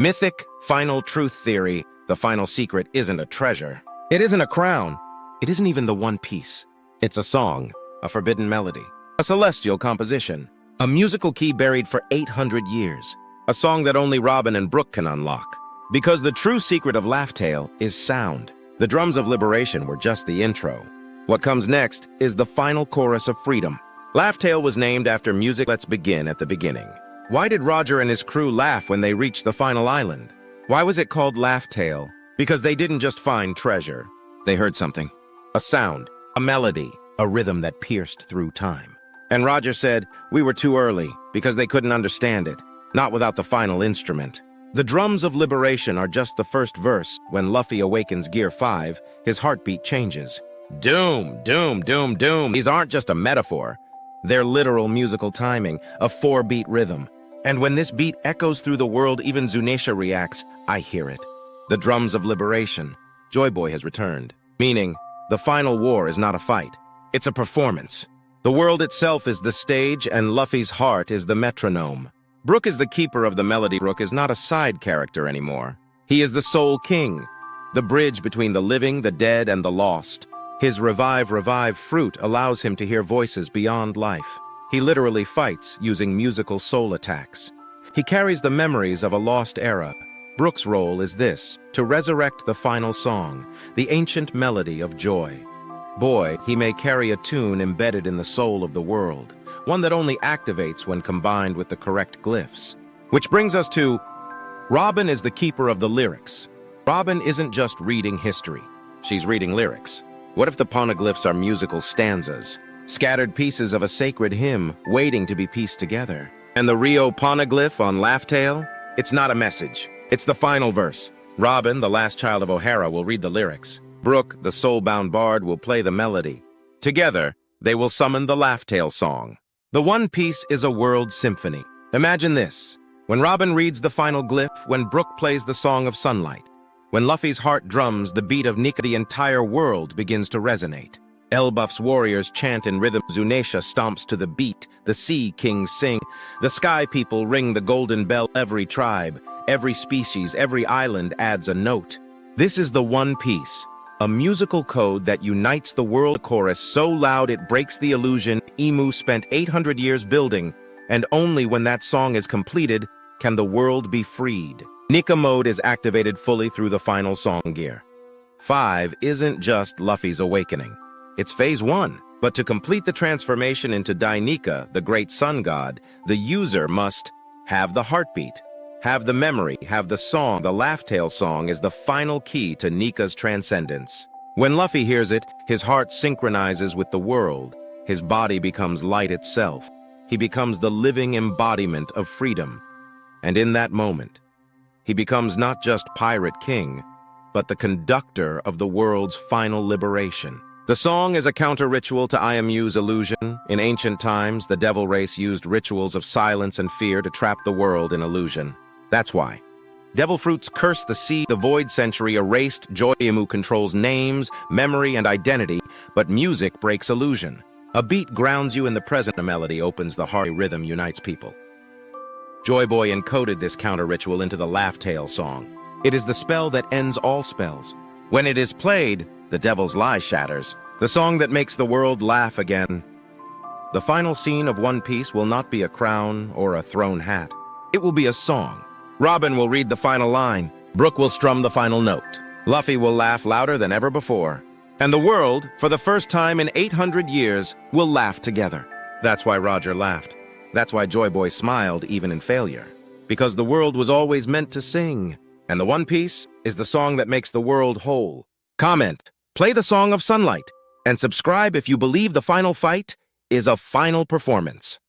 Mythic, final truth theory, the final secret isn't a treasure. It isn't a crown. It isn't even the One Piece. It's a song, a forbidden melody, a celestial composition, a musical key buried for 800 years, a song that only Robin and Brook can unlock. Because the true secret of Laugh Tale is sound. The drums of liberation were just the intro. What comes next is the final chorus of freedom. Laugh Tale was named after music. Let's begin at the beginning. Why did Roger and his crew laugh when they reached the final island? Why was it called Laugh Tale? Because they didn't just find treasure. They heard something. A sound, a melody, a rhythm that pierced through time. And Roger said, we were too early, because they couldn't understand it, not without the final instrument. The drums of liberation are just the first verse. When Luffy awakens Gear 5, his heartbeat changes. Doom, doom, doom, doom. These aren't just a metaphor. They're literal musical timing, a 4-beat rhythm. And when this beat echoes through the world, even Zunisha reacts. I hear it. The drums of liberation. Joy Boy has returned. Meaning, the final war is not a fight. It's a performance. The world itself is the stage, and Luffy's heart is the metronome. Brook is the keeper of the melody. Brook is not a side character anymore. He is the Soul King, the bridge between the living, the dead, and the lost. His revive fruit allows him to hear voices beyond life. He literally fights using musical soul attacks. He carries the memories of a lost era. Brook's role is this, to resurrect the final song, the ancient melody of joy. Boy, he may carry a tune embedded in the soul of the world, one that only activates when combined with the correct glyphs. Which brings us to, Robin is the keeper of the lyrics. Robin isn't just reading history, she's reading lyrics. What if the poneglyphs are musical stanzas, scattered pieces of a sacred hymn waiting to be pieced together? And the Rio poneglyph on Laugh Tale? It's not a message, it's the final verse. Robin, the last child of O'Hara, will read the lyrics. Brook, the soul-bound bard, will play the melody. Together, they will summon the Laugh Tale song. The One Piece is a world symphony. Imagine this. When Robin reads the final glyph, when Brook plays the Song of Sunlight, when Luffy's heart drums the beat of Nika, the entire world begins to resonate. Elbaf's warriors chant in rhythm. Zunisha stomps to the beat. The Sea Kings sing. The Sky People ring the golden bell. Every tribe, every species, every island adds a note. This is the One Piece, a musical code that unites the world. A chorus so loud it breaks the illusion Imu spent 800 years building, and only when that song is completed can the world be freed. Nika mode is activated fully through the final song. Gear 5 isn't just Luffy's awakening. It's phase 1, but to complete the transformation into Nika, the great sun god, the user must have the heartbeat, have the memory, have the song. The Laugh Tale song is the final key to Nika's transcendence. When Luffy hears it, his heart synchronizes with the world. His body becomes light itself. He becomes the living embodiment of freedom. And in that moment, he becomes not just Pirate King, but the conductor of the world's final liberation. The song is a counter-ritual to Imu's illusion. In ancient times, the devil race used rituals of silence and fear to trap the world in illusion. That's why. Devil fruits curse the sea. The Void Century erased joy. Imu controls names, memory, and identity, but music breaks illusion. A beat grounds you in the present. A melody opens the heart. A rhythm unites people. Joy Boy encoded this counter-ritual into the Laugh Tale song. It is the spell that ends all spells. When it is played, the devil's lie shatters. The song that makes the world laugh again. The final scene of One Piece will not be a crown or a throne hat. It will be a song. Robin will read the final line. Brook will strum the final note. Luffy will laugh louder than ever before. And the world, for the first time in 800 years, will laugh together. That's why Roger laughed. That's why Joy Boy smiled even in failure. Because the world was always meant to sing. And the One Piece is the song that makes the world whole. Comment, play the Song of Sunlight, and subscribe if you believe the final fight is a final performance.